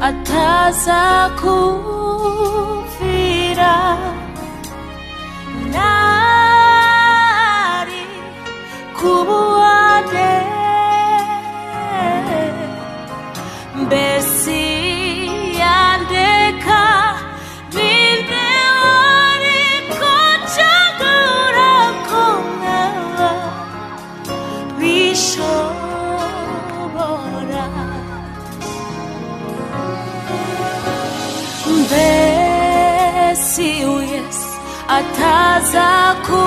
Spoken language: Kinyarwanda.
ataza kufira nari kubuane mbesi yandeka ninde wari kuchagura kumwewe bishobora mbesi yes ataza ku